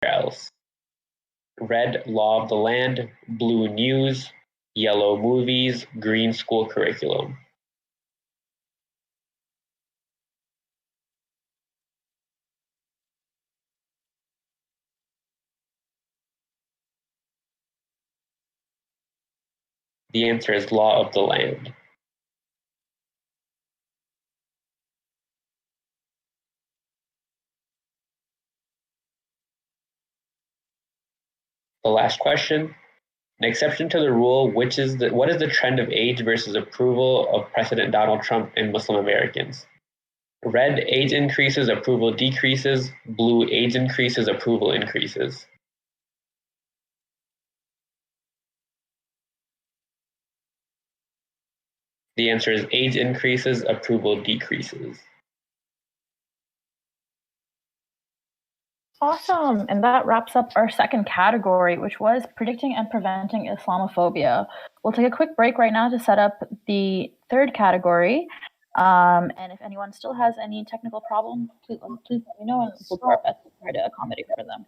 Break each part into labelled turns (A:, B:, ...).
A: spells. Red, law of the land, blue, news, yellow, movies, green, school curriculum. The answer is law of the land. The last question. An exception to the rule, what is the trend of age versus approval of President Donald Trump and Muslim Americans? Red, age increases, approval decreases. Blue, age increases, approval increases. The answer is age increases, approval decreases.
B: Awesome. And that wraps up our second category, which was predicting and preventing Islamophobia. We'll take a quick break right now to set up the third category. And if anyone still has any technical problem, please let me know, and we'll do our best to try to accommodate for them.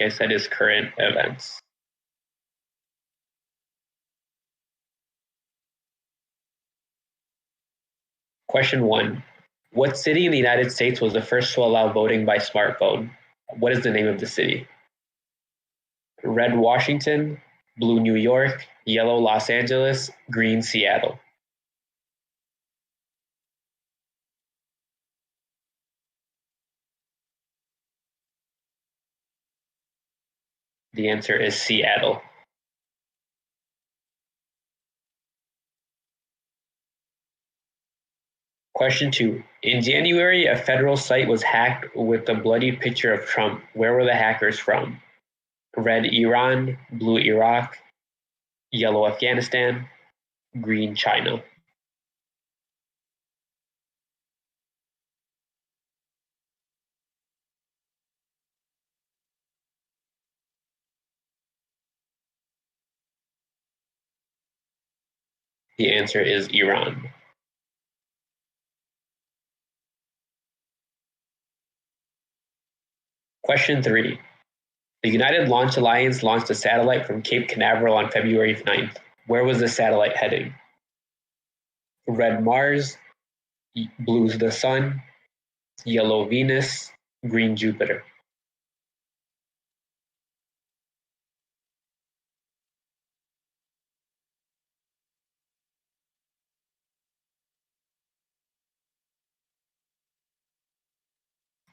A: Like I said, is current events. Question 1. What city in the United States was the first to allow voting by smartphone? What is the name of the city? Red, Washington, blue, New York, yellow, Los Angeles, green, Seattle. The answer is Seattle. Question 2. In January, a federal site was hacked with a bloody picture of Trump. Where were the hackers from? Red, Iran, blue, Iraq, yellow, Afghanistan, green, China. The answer is Iran. Question 3. The United Launch Alliance launched a satellite from Cape Canaveral on February 9th. Where was the satellite heading? Red, Mars, blue, the Sun, yellow, Venus, green, Jupiter.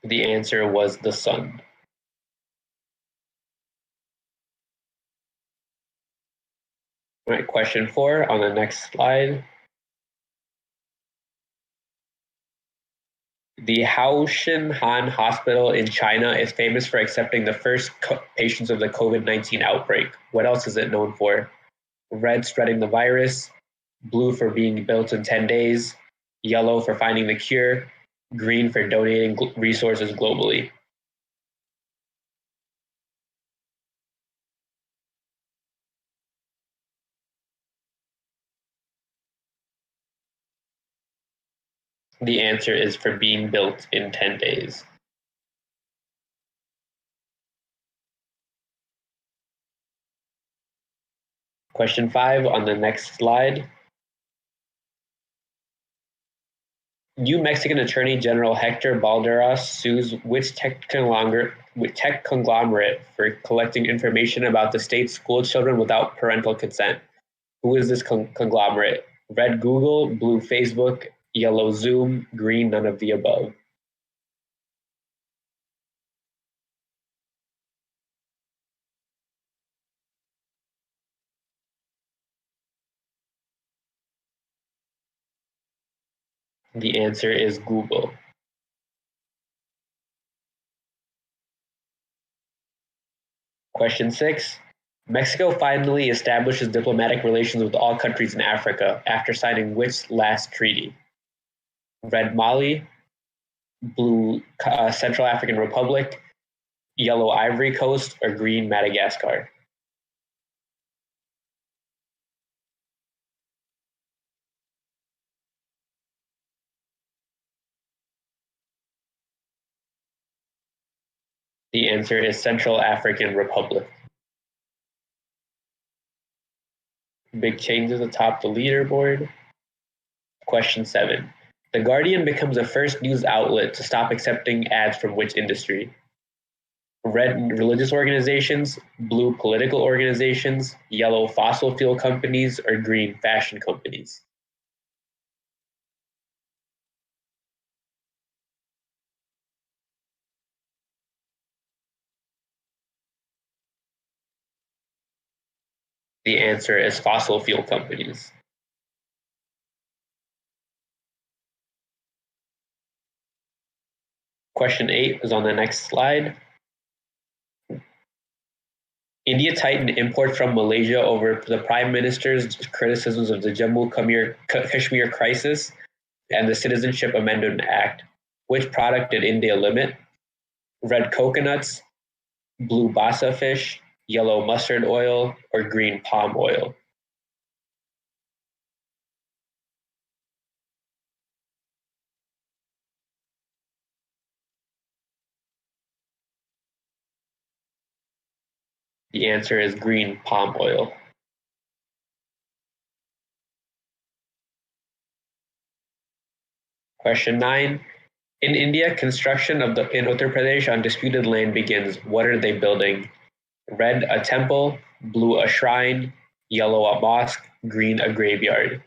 A: The answer was the sun. All right, question 4 on the next slide. The Haoshan Han Hospital in China is famous for accepting the first patients of the COVID-19 outbreak. What else is it known for? Red, spreading the virus; blue, for being built in 10 days; yellow, for finding the cure; green, for donating resources globally. The answer is for being built in 10 days. Question 5 on the next slide. New Mexican Attorney General Hector Balderas sues which tech conglomerate for collecting information about the state's school children without parental consent? Who is this conglomerate? Red Google, blue Facebook, yellow Zoom, green none of the above. The answer is Google. Question 6. Mexico finally establishes diplomatic relations with all countries in Africa after signing which last treaty? Red Mali, blue Central African Republic, yellow Ivory Coast, or green Madagascar? The answer is Central African Republic. Big changes atop the leaderboard. Question 7. The Guardian becomes the first news outlet to stop accepting ads from which industry? Red, religious organizations; blue, political organizations; yellow, fossil fuel companies; or green, fashion companies? The answer is fossil fuel companies. Question 8 is on the next slide. India tightened imports from Malaysia over the Prime Minister's criticisms of the Jammu Kashmir crisis and the Citizenship Amendment Act. Which product did India limit? Red coconuts, blue basa fish, yellow mustard oil, or green palm oil? The answer is green palm oil. Question 9. In India, construction in Uttar Pradesh on disputed land begins. What are they building? Red, a temple; blue, a shrine; yellow, a mosque; green, a graveyard.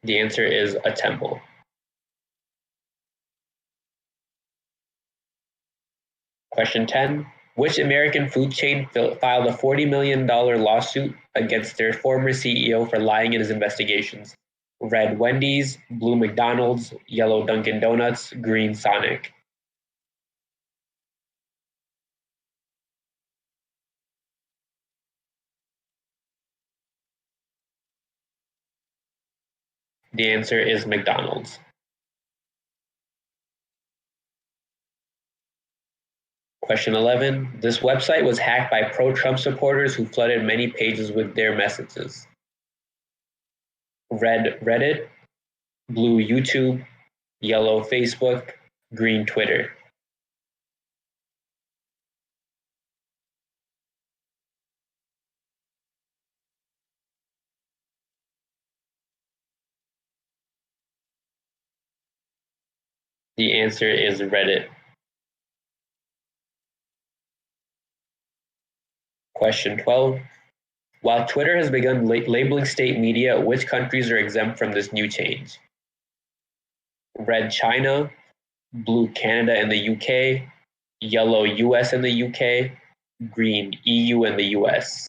A: The answer is a temple. Question 10. Which American food chain filed a $40 million lawsuit against their former CEO for lying in his investigations? Red Wendy's, blue McDonald's, yellow Dunkin' Donuts, green Sonic. The answer is McDonald's. Question 11. This website was hacked by pro-Trump supporters who flooded many pages with their messages. Red Reddit, blue YouTube, yellow Facebook, green Twitter. The answer is Reddit. Question 12. While Twitter has begun labeling state media, which countries are exempt from this new change? Red China, blue Canada and the UK, yellow US and the UK, green EU and the US.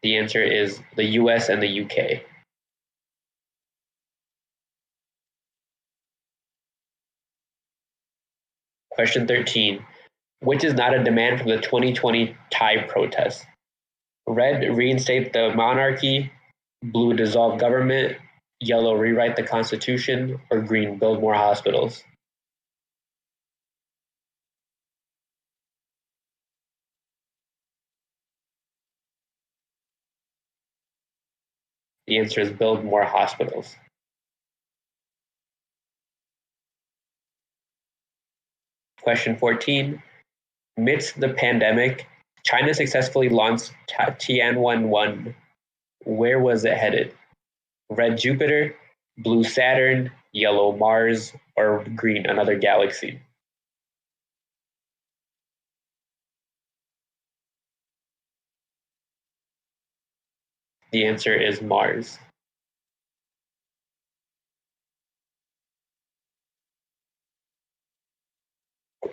A: The answer is the US and the UK. Question 13. Which is not a demand from the 2020 Thai protests? Red, reinstate the monarchy, blue, dissolve government, yellow, rewrite the constitution, or green, build more hospitals. The answer is build more hospitals. Question 14. Amidst the pandemic, China successfully launched Tianwen-1. Where was it headed? Red Jupiter, blue Saturn, yellow Mars, or green another galaxy? The answer is Mars.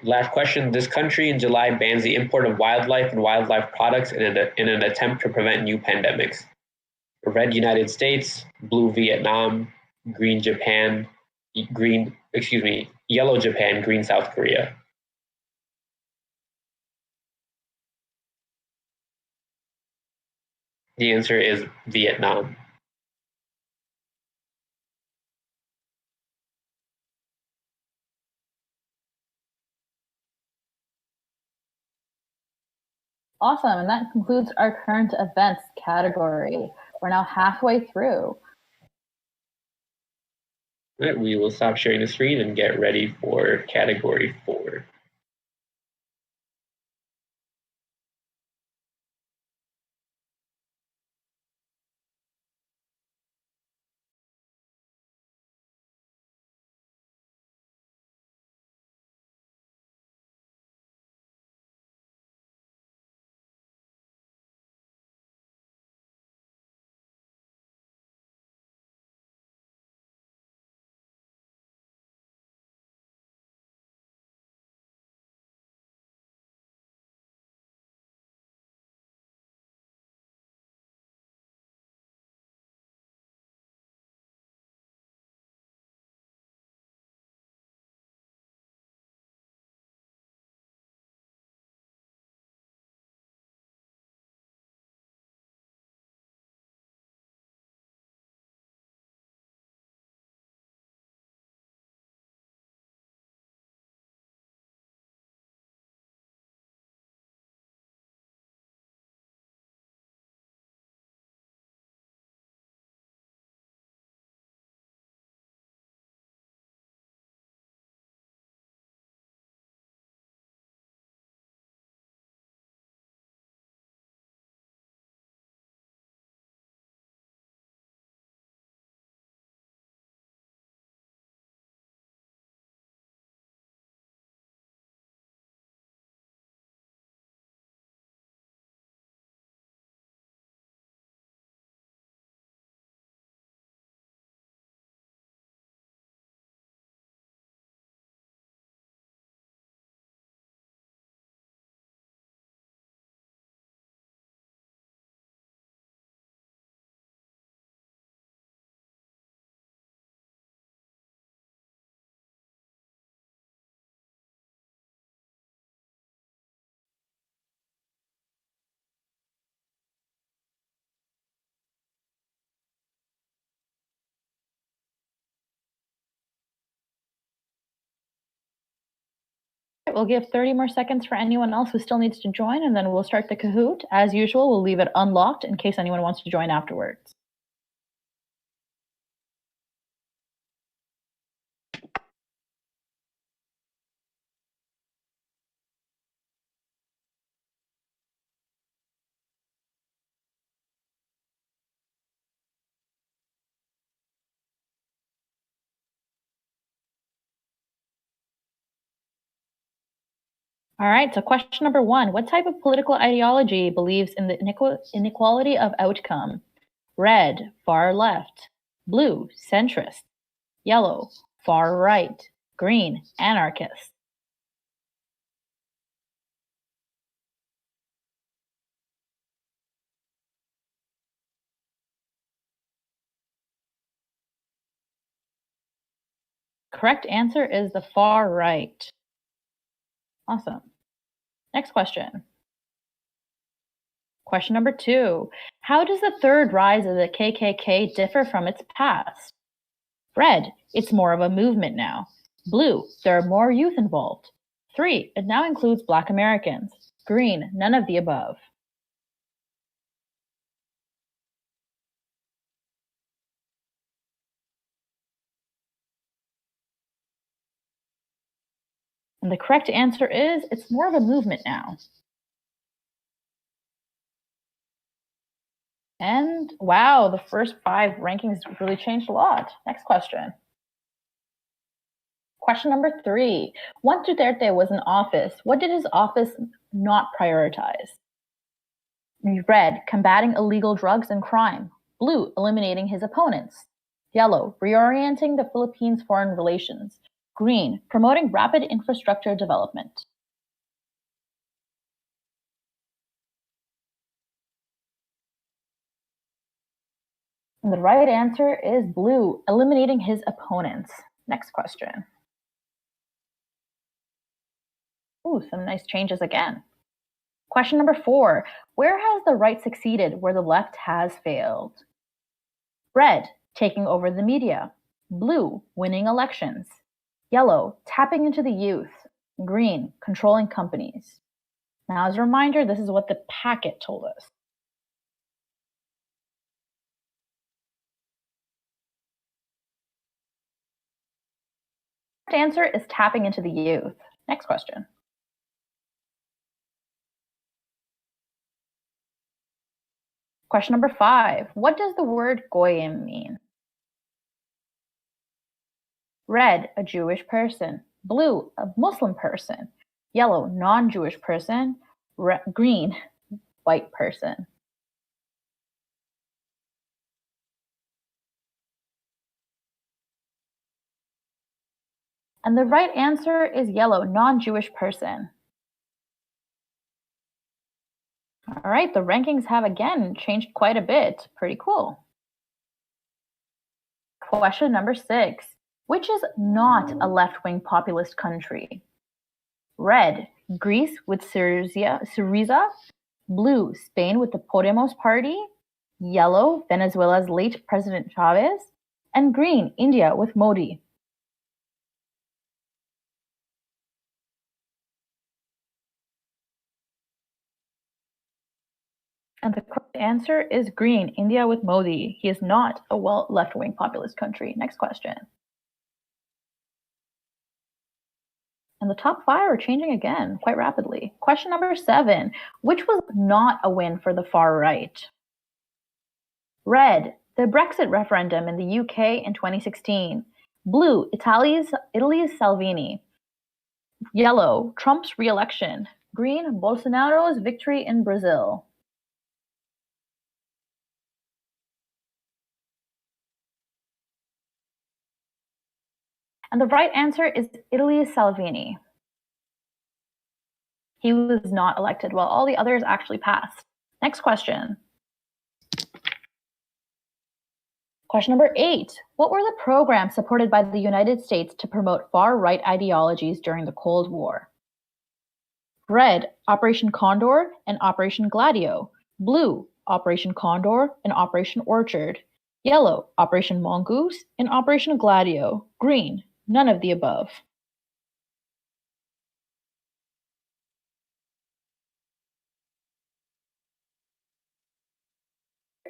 A: Last question. This country in July bans the import of wildlife and wildlife products in an attempt to prevent new pandemics. Red United States, blue Vietnam, green Japan, yellow Japan, green South Korea. The answer is Vietnam.
B: Awesome, and that concludes our current events category. We're now halfway through.
A: All right, we will stop sharing the screen and get ready for category 4.
B: We'll give 30 more seconds for anyone else who still needs to join, and then we'll start the Kahoot. As usual, we'll leave it unlocked in case anyone wants to join afterwards. All right, so question number 1. What type of political ideology believes in the inequality of outcome? Red, far left. Blue, centrist. Yellow, far right. Green, anarchist. Correct answer is the far right. Awesome. Next question. Question number 2. How does the third rise of the KKK differ from its past? Red, it's more of a movement now. Blue, there are more youth involved. 3, it now includes Black Americans. Green, none of the above. And the correct answer is it's more of a movement now. And wow, the first 5 rankings really changed a lot. Next question. Question number 3. Once Duterte was in office, what did his office not prioritize? Red, combating illegal drugs and crime. Blue, eliminating his opponents. Yellow, reorienting the Philippines' foreign relations. Green, promoting rapid infrastructure development. And the right answer is blue, eliminating his opponents. Next question. Ooh, some nice changes again. Question number 4. Where has the right succeeded where the left has failed? Red, taking over the media. Blue, winning elections. Yellow, tapping into the youth. Green, controlling companies. Now, as a reminder, this is what the packet told us. The answer is tapping into the youth. Next question. Question number 5. What does the word goyim mean? Red, a Jewish person. Blue, a Muslim person. Yellow, non-Jewish person. Green, white person. And the right answer is yellow, non-Jewish person. All right, the rankings have again changed quite a bit. Pretty cool. Question number 6. Which is not a left-wing populist country? Red, Greece with Syriza. Blue, Spain with the Podemos party. Yellow, Venezuela's late President Chavez. And green, India with Modi. And the correct answer is green, India with Modi. He is not a left-wing populist country. Next question. And the top 5 are changing again quite rapidly. Question number 7. Which was not a win for the far right? Red, the Brexit referendum in the UK in 2016. Blue, Italy's Salvini. Yellow, Trump's re-election. Green, Bolsonaro's victory in Brazil. And the right answer is Italy's Salvini. He was not elected, while all the others actually passed. Next question. Question number 8. What were the programs supported by the United States to promote far-right ideologies during the Cold War? Red, Operation Condor and Operation Gladio. Blue, Operation Condor and Operation Orchard. Yellow, Operation Mongoose and Operation Gladio. Green, none of the above.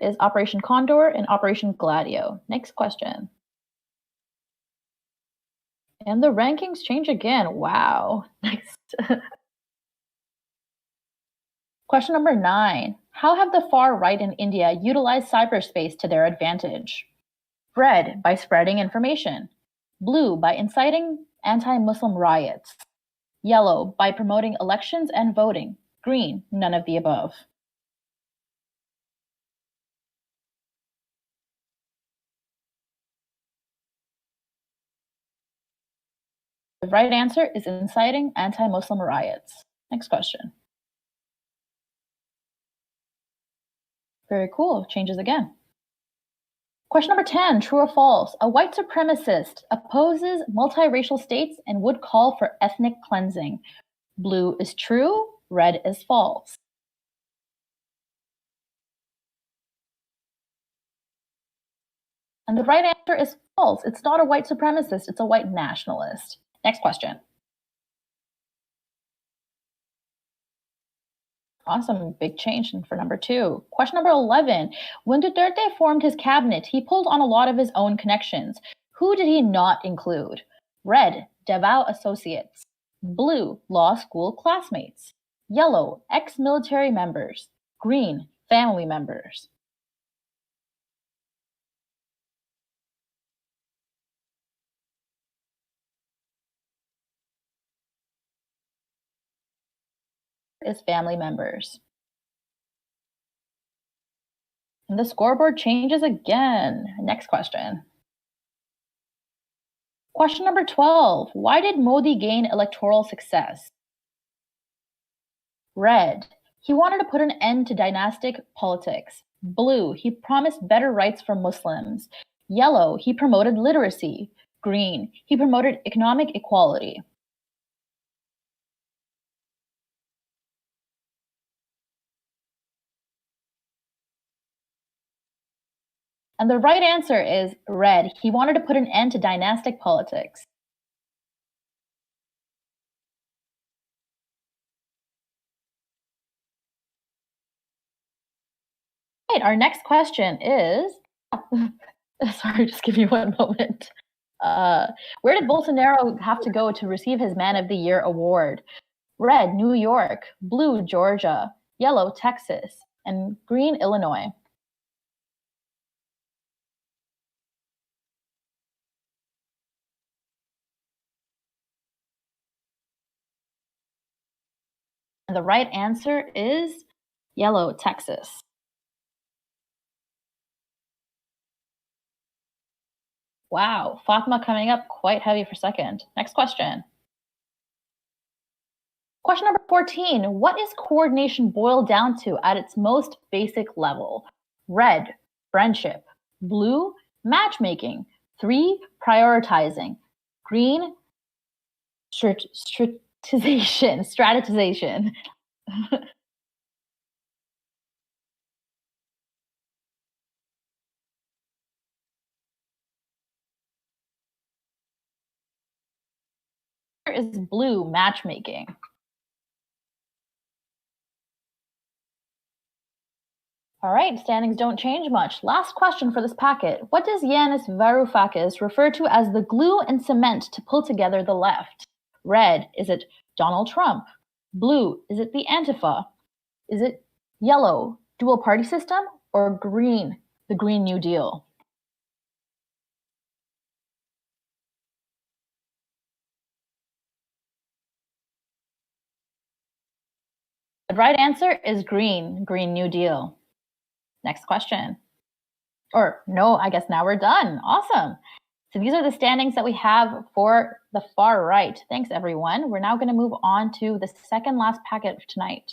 B: Is Operation Condor and Operation Gladio. Next question. And the rankings change again. Wow. Next. Question number 9. How have the far right in India utilized cyberspace to their advantage? Red, by spreading information. Blue, by inciting anti-Muslim riots. Yellow, by promoting elections and voting. Green, none of the above. The right answer is inciting anti-Muslim riots. Next question. Very cool. Changes again. Question number 10, true or false? A white supremacist opposes multiracial states and would call for ethnic cleansing. Blue is true, red is false. And the right answer is false. It's not a white supremacist, it's a white nationalist. Next question. Awesome, big change for number 2. Question number 11. When Duterte formed his cabinet, he pulled on a lot of his own connections. Who did he not include? Red, Davao associates. Blue, law school classmates. Yellow, ex-military members. Green, family members. Is family members. And the scoreboard changes again. Next question. Question number 12. Why did Modi gain electoral success? Red, he wanted to put an end to dynastic politics. Blue, he promised better rights for Muslims. Yellow, he promoted literacy. Green, he promoted economic equality. And the right answer is red. He wanted to put an end to dynastic politics. Right, our next question is, sorry, just give me one moment. Where did Bolsonaro have to go to receive his Man of the Year award? Red, New York. Blue, Georgia. Yellow, Texas. And green, Illinois. And the right answer is yellow, Texas. Wow, Fatma coming up quite heavy for second. Next question. Question number 14. What is coordination boiled down to at its most basic level? Red, friendship. Blue, matchmaking. 3, prioritizing. Green, strategization. Is blue, matchmaking. All right, standings don't change much. Last question for this packet. What does Yanis Varoufakis refer to as the glue and cement to pull together the left? Red, is it Donald Trump? Blue, is it the Antifa? Is it yellow, dual party system? Or green, the Green New Deal? The right answer is green, Green New Deal. Next question. Or no, I guess now we're done. Awesome. So these are the standings that we have for the far right. Thanks, everyone. We're now going to move on to the second last packet of tonight.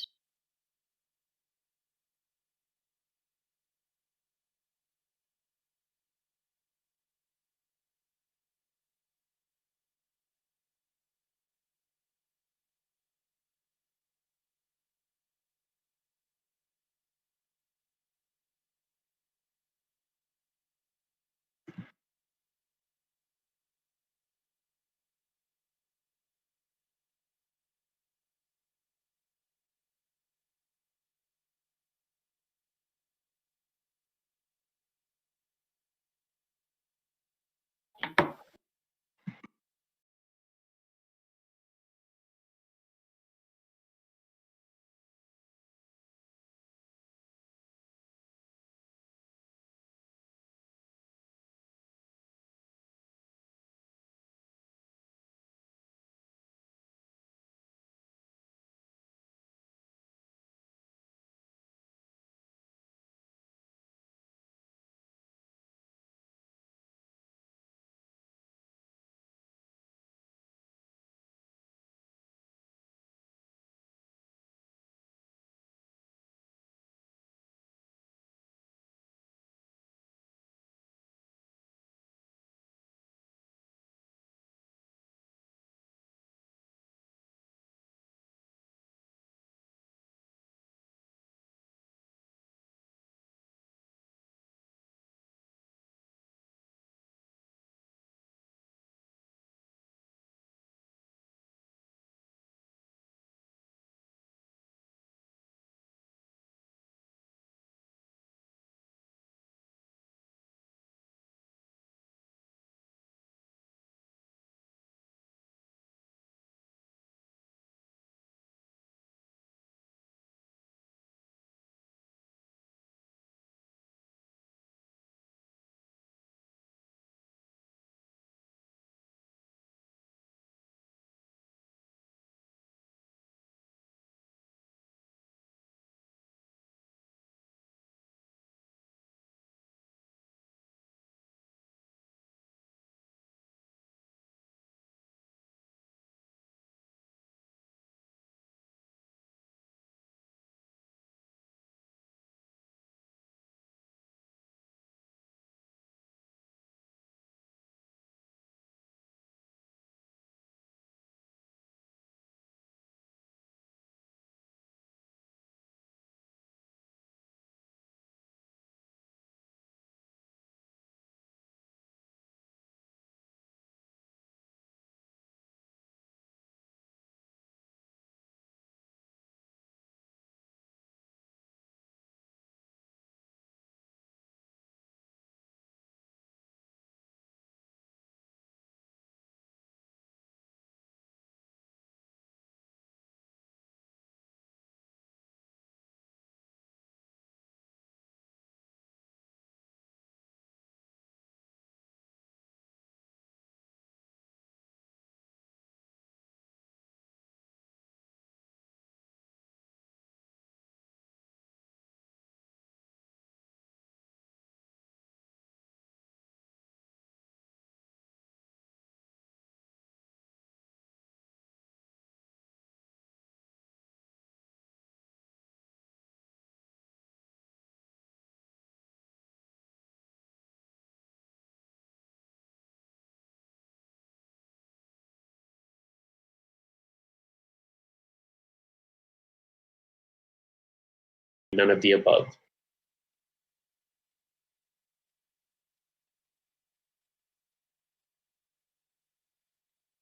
A: none of the above.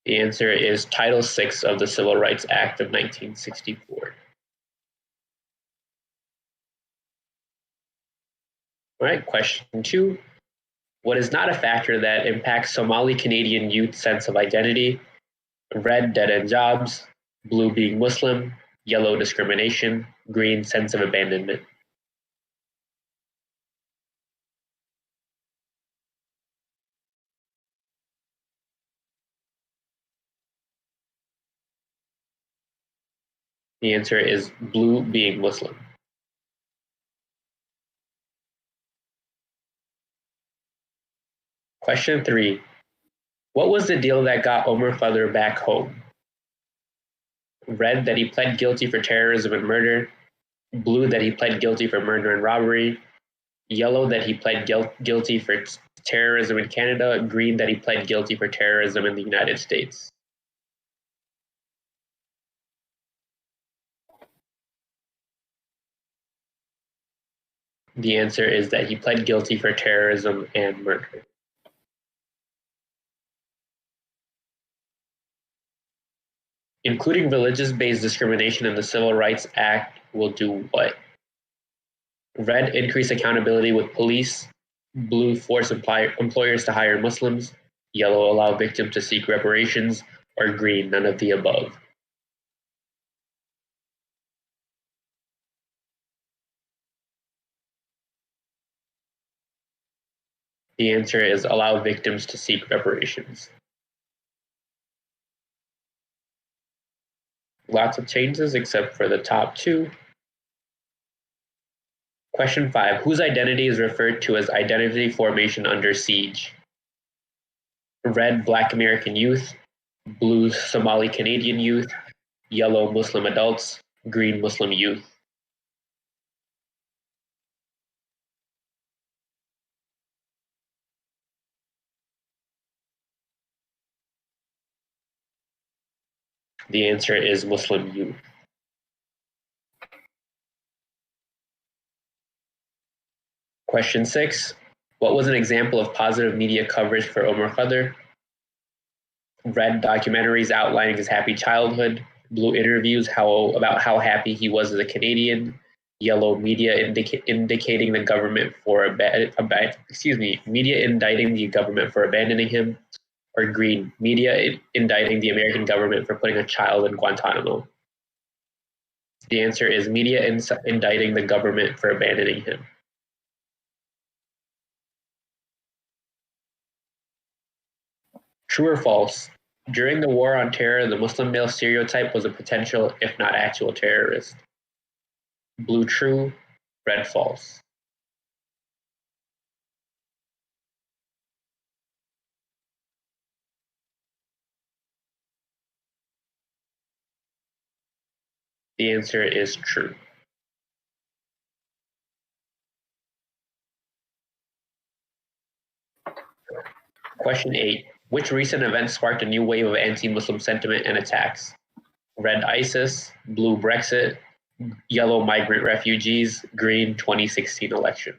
A: The answer is Title VI of the Civil Rights Act of 1964. All right, question 2. What is not a factor that impacts Somali Canadian youth's sense of identity? Red, dead-end jobs. Blue, being Muslim. Yellow, discrimination. Green, sense of abandonment. The answer is blue, being Muslim. Question 3. What was the deal that got Omar Khadr back home? Red, that he pled guilty for terrorism and murder. Blue, that he pled guilty for murder and robbery. Yellow, that he pled guilty for terrorism in Canada. Green, that he pled guilty for terrorism in the United States. The answer is that he pled guilty for terrorism and murder. Including religious-based discrimination in the Civil Rights Act will do what? Red, increase accountability with police. Blue, force employers to hire Muslims. Yellow, allow victims to seek reparations. Or green, none of the above. The answer is allow victims to seek reparations. Lots of changes except for the top two. Question 5. Whose identity is referred to as identity formation under siege? Red, Black American youth. Blue, Somali Canadian youth. Yellow, Muslim adults. Green, Muslim youth. The answer is Muslim youth. Question 6. What was an example of positive media coverage for Omar Khadr? Red, documentaries outlining his happy childhood. Blue, interviews about how happy he was as a Canadian. Yellow, media indicating the government for media indicting the government for abandoning him. Or green, media indicting the American government for putting a child in Guantanamo. The answer is media indicting the government for abandoning him. True or false? During the War on Terror, the Muslim male stereotype was a potential, if not actual, terrorist. Blue, true. Red, false. The answer is true. Question 8. Which recent event sparked a new wave of anti-Muslim sentiment and attacks? Red, ISIS. Blue, Brexit. Yellow, migrant refugees. Green, 2016 election.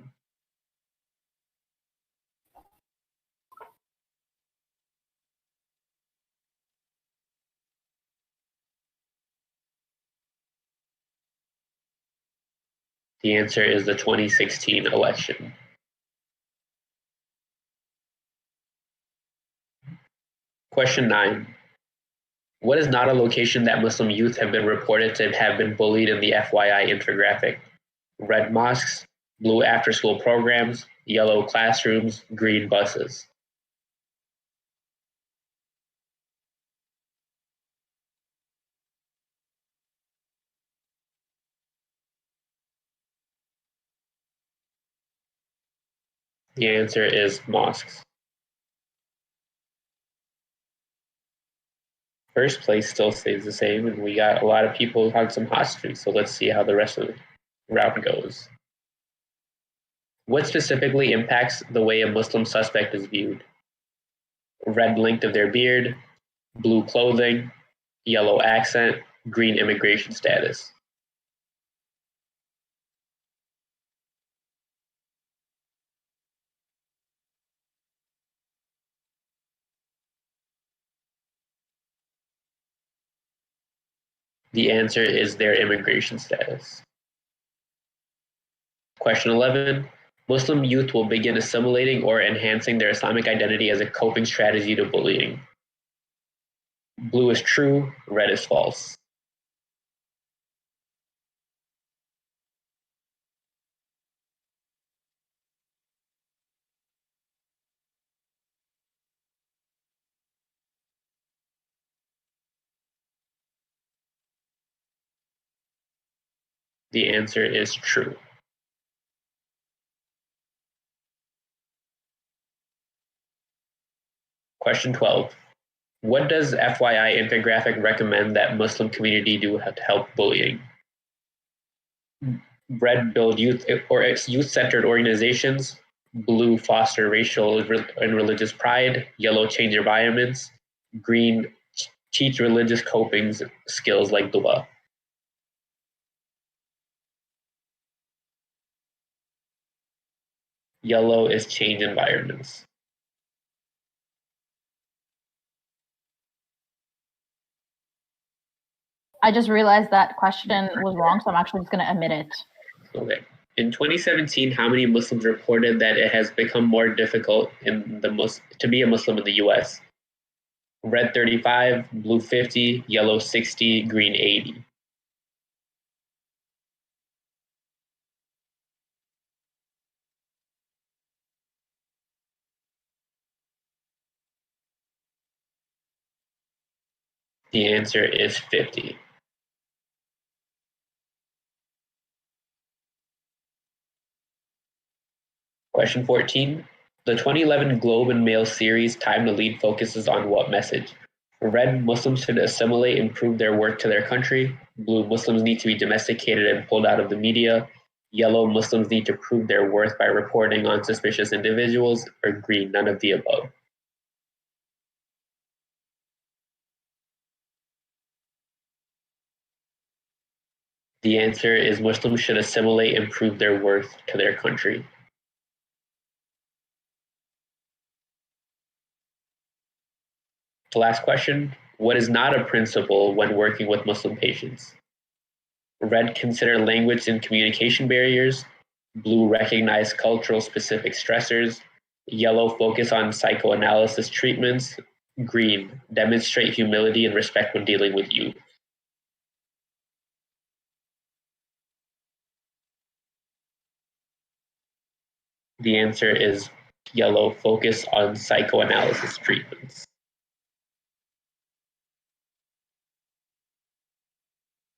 A: The answer is the 2016 election. Question 9. What is not a location that Muslim youth have been reported to have been bullied in the FYI infographic? Red, mosques. Blue, after-school programs. Yellow, classrooms. Green, buses. The answer is mosques. First place still stays the same, and we got a lot of people on some hot streaks, so let's see how the rest of the round goes. What specifically impacts the way a Muslim suspect is viewed? Red, length of their beard. Blue, clothing. Yellow, accent. Green, immigration status. The answer is their immigration status. Question 11. Muslim youth will begin assimilating or enhancing their Islamic identity as a coping strategy to bullying. Blue is true, red is false. The answer is true. Question 12. What does FYI infographic recommend that Muslim community do to help bullying? Red, build youth or youth-centered organizations. Blue, foster racial and religious pride. Yellow, change environments. Green, teach religious coping skills like dua. Yellow is change environments.
B: I just realized that question was wrong, so I'm actually just going to omit it.
A: Okay. In 2017, how many Muslims reported that it has become more difficult to be a Muslim in the US? Red 35, blue 50, yellow 60, green 80. The answer is 50. Question 14. The 2011 Globe and Mail series Time to Lead focuses on what message? Red, Muslims should assimilate and prove their worth to their country. Blue, Muslims need to be domesticated and pulled out of the media. Yellow, Muslims need to prove their worth by reporting on suspicious individuals. Or green, none of the above. The answer is Muslims should assimilate and prove their worth to their country. The last question, what is not a principle when working with Muslim patients? Red, consider language and communication barriers. Blue, recognize cultural specific stressors. Yellow, focus on psychoanalysis treatments. Green, demonstrate humility and respect when dealing with youth. The answer is yellow, focus on psychoanalysis treatments.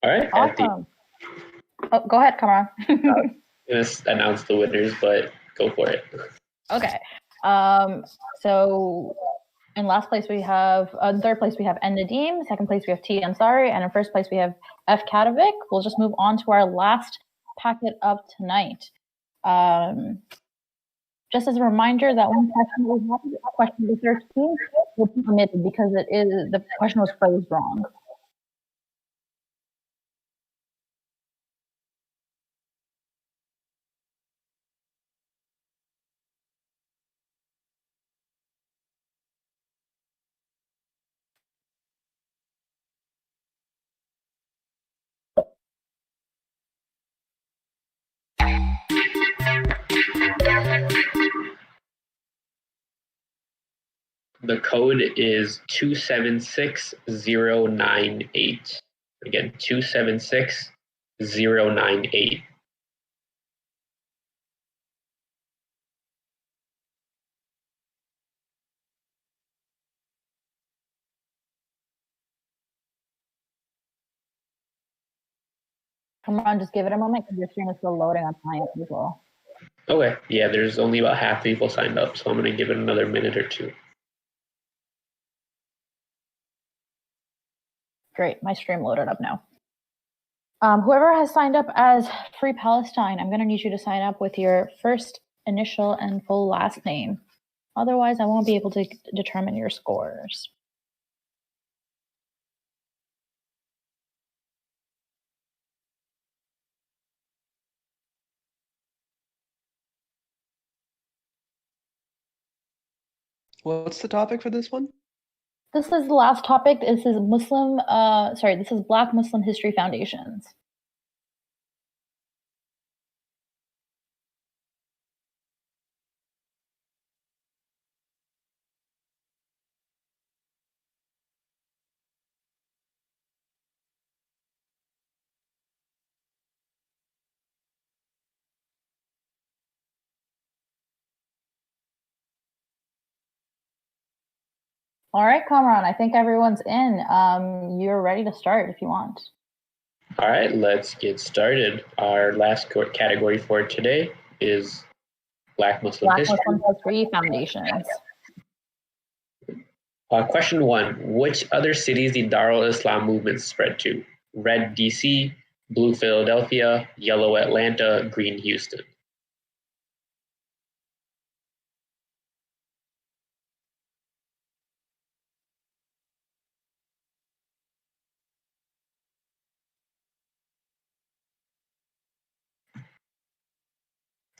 A: All right.
B: Awesome. Oh, go ahead, come on.
A: I'm going to announce the winners, but go for it.
B: Okay. So in last place we have, third place we have N Nadeem, second place we have T Ansari, and in first place we have F Katovic. We'll just move on to our last packet of tonight. Just as a reminder that one question we have, question number 13, will be omitted because the question was phrased wrong.
A: The code is 276098. Again, 276098.
B: Come on, just give it a moment because your screen is still loading on my end as well.
A: Okay, yeah, there's only about half people signed up, so I'm going to give it another minute or two.
B: Great, my stream loaded up now. Whoever has signed up as Free Palestine, I'm going to need you to sign up with your first initial and full last name. Otherwise, I won't be able to determine your scores.
C: What's the topic for this one?
B: This is the last topic. This is this is Black Muslim History Foundations. All right, Kamran, I think everyone's in. You're ready to start if you want.
A: All right, let's get started. Our last category for today is Black Muslim History.
B: Black Muslim History Foundations.
A: Question 1. Which other cities did Darul Islam movement spread to? Red, DC, blue, Philadelphia, yellow, Atlanta, green, Houston.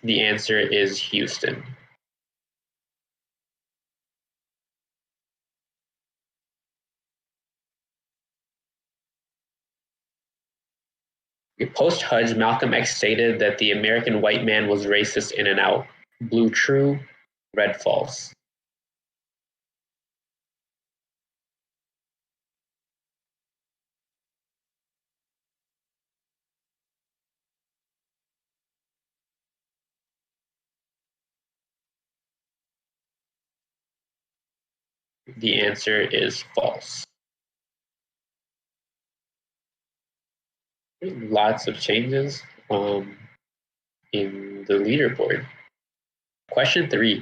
A: The answer is Houston. Post-Hajj, Malcolm X stated that the American white man was racist in and out. Blue, true, red, false. The answer is false. Lots of changes in the leaderboard. Question 3.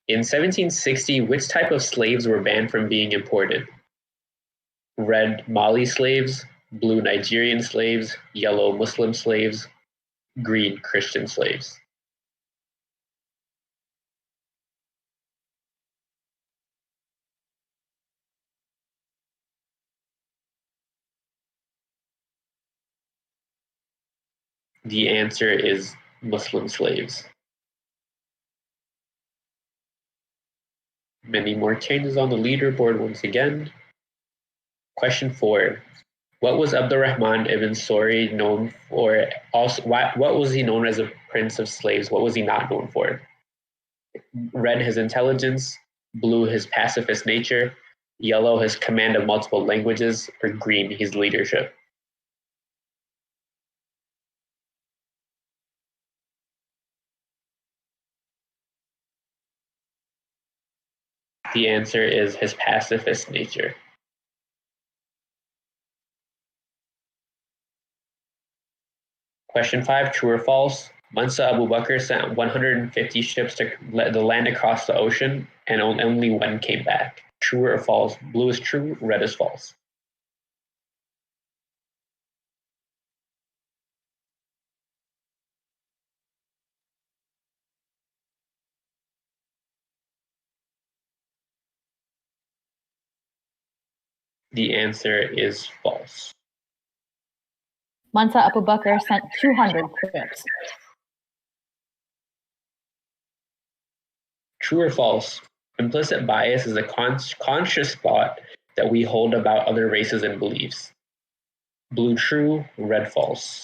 A: In 1760, which type of slaves were banned from being imported? Red Mali slaves, blue Nigerian slaves, yellow Muslim slaves, green Christian slaves. The answer is Muslim slaves. Many more changes on the leaderboard once again. Question 4. What was Abdurrahman ibn Sori known for? What was he known as a prince of slaves? What was he not known for? Red, his intelligence, blue, his pacifist nature, yellow, his command of multiple languages, or green, his leadership. The answer is his pacifist nature. Question 5, true or false? Mansa Abu Bakr sent 150 ships to let the land across the ocean, and only one came back. True or false? Blue is true, red is false. The answer is false.
B: Mansa Abu Bakr sent 200 ships.
A: True or false? Implicit bias is a conscious thought that we hold about other races and beliefs. Blue true, red false.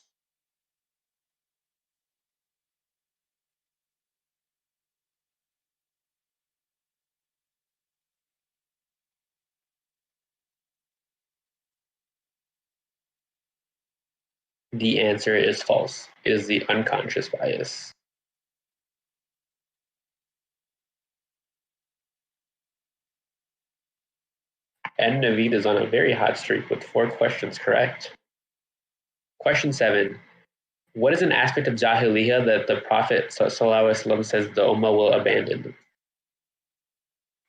A: The answer is false. It is the unconscious bias. And Naveed is on a very hot streak with 4 questions correct. Question 7. What is an aspect of Jahiliyyah that the Prophet ﷺ says the Ummah will abandon?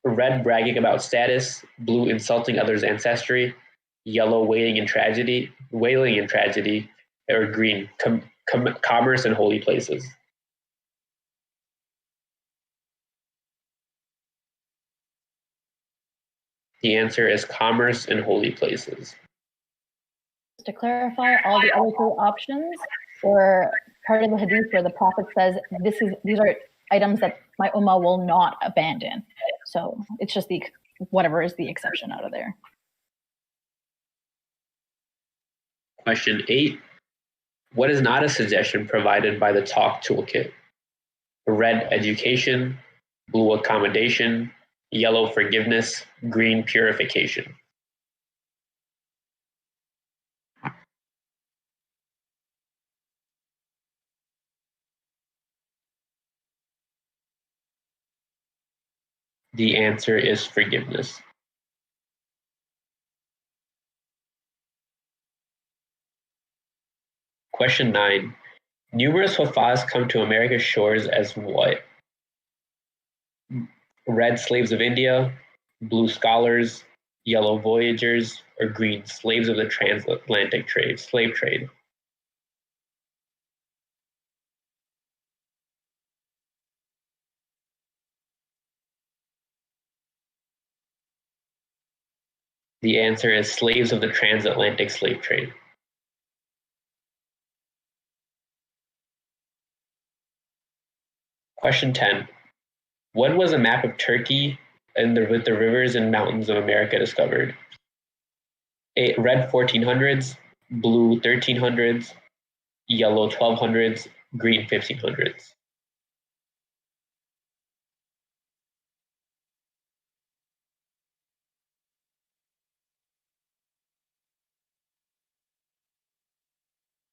A: Red, bragging about status, blue, insulting others' ancestry, yellow, wailing in tragedy, or green, commerce and holy places. The answer is commerce and holy places.
B: To clarify, all the other 3 options were part of the hadith where the Prophet says, these are items that my ummah will not abandon. So it's just the whatever is the exception out of there.
A: Question 8. What is not a suggestion provided by the talk toolkit? Red, education. Blue, accommodation. Yellow, forgiveness. Green, purification. The answer is forgiveness. Question 9. Numerous wafas come to America's shores as what? Red, slaves of India. Blue, scholars. Yellow, voyagers. Or green, slaves of the transatlantic slave trade. The answer is slaves of the transatlantic slave trade. Question 10. When was a map of Turkey with the rivers and mountains of America discovered? Red 1400s, blue 1300s, yellow 1200s, green 1500s.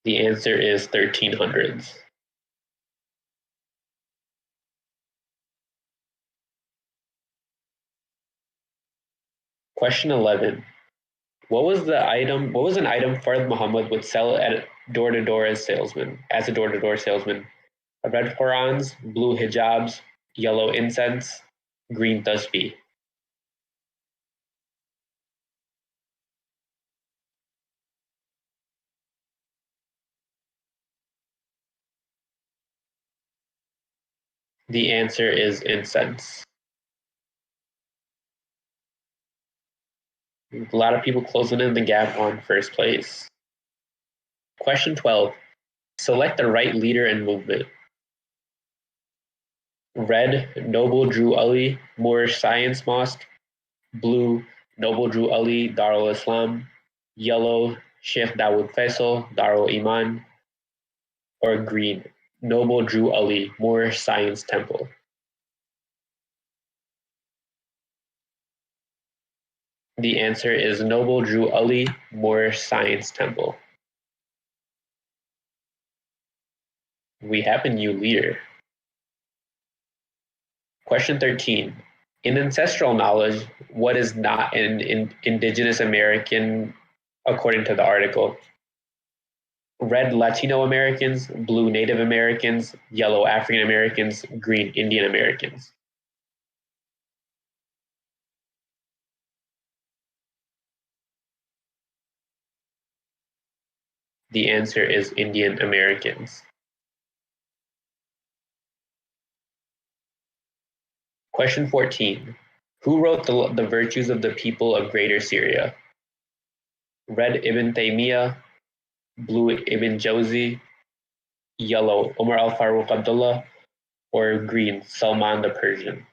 A: The answer is 1300s. Question 11. What was an item Farth Muhammad would sell at door-to-door as a door-to-door salesman? Red Qurans, blue hijabs, yellow incense, green tasbih. The answer is incense. A lot of people closing in the gap on first place. Question 12. Select the right leader and movement. Red, Noble Drew Ali, Moorish Science Mosque. Blue, Noble Drew Ali, Darul Islam. Yellow, Sheikh Dawood Faisal, Darul Iman. Or green, Noble Drew Ali, Moorish Science Temple. The answer is Noble Drew Ali, Moorish Science Temple. We have a new leader. Question 13. In ancestral knowledge, what is not an indigenous American according to the article? Red, Latino Americans. Blue, Native Americans. Yellow, African Americans. Green, Indian Americans. The answer is Indian Americans. Question 14. Who wrote the Virtues of the People of Greater Syria? Red, Ibn Taymiyyah. Blue, Ibn Jawzi. Yellow, Umar al-Faruq Abdullah. Or green, Salman the Persian.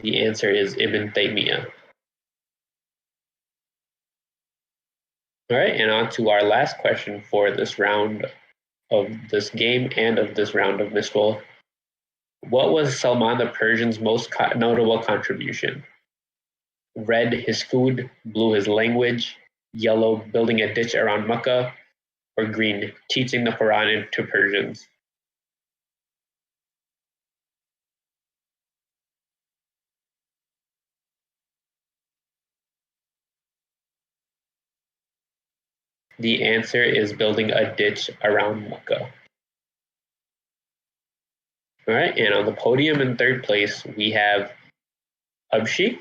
A: The answer is Ibn Taymiyyah. All right, and on to our last question for this round of this game and of this round of Mistral. What was Salman the Persian's most notable contribution? Red, his food. Blue, his language. Yellow, building a ditch around Mecca. Or green, teaching the Quran to Persians. The answer is building a ditch around Mecca. All right, and on the podium in third place, we have Abshi.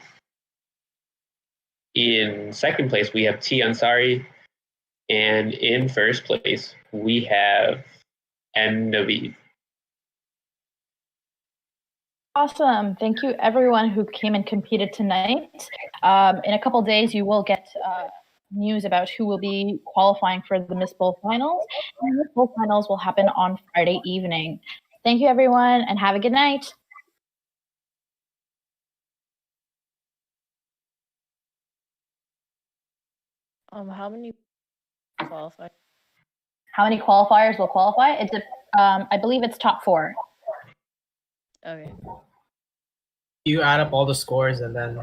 A: In second place, we have T. Ansari. And in first place, we have M. Naveed.
B: Awesome. Thank you, everyone who came and competed tonight. In a couple days, you will get news about who will be qualifying for the Miss Bowl finals. And the Miss Bowl finals will happen on Friday evening. Thank you, everyone, and have a good night.
C: How many qualify?
B: How many qualifiers will qualify? I believe it's top 4.
C: Okay.
D: You add up all the scores and then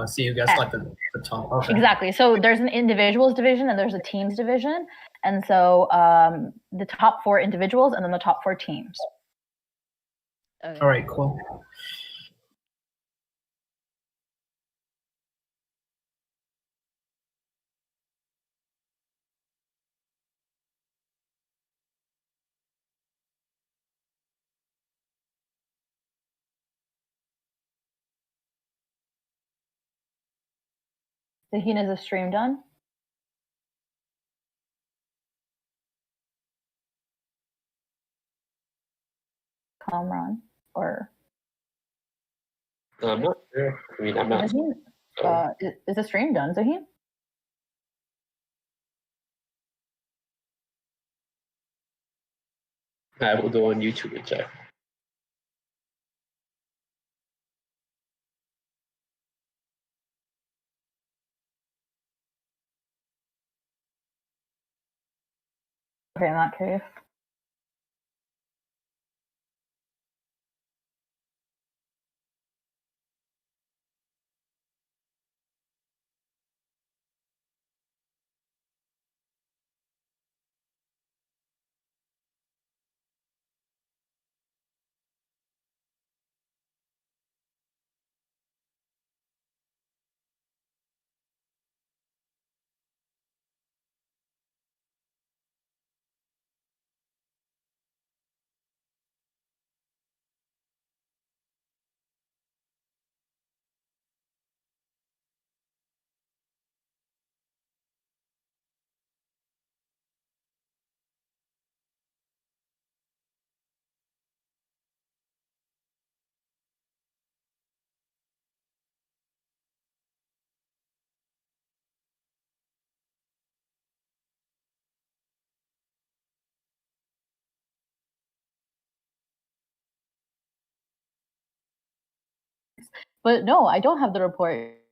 D: see who gets like the top. Okay.
B: Exactly. So there's an individuals division and there's a teams division. And so the top 4 individuals and then the top 4 teams.
C: Okay.
D: All right, cool.
B: Zaheen, is the stream done? Kamran or
A: I'm not sure. I mean, I'm not.
B: Zaheen? Is the stream done, Zaheen?
A: I will go on YouTube and check.
B: Okay, I'm not curious. But no, I don't have the report.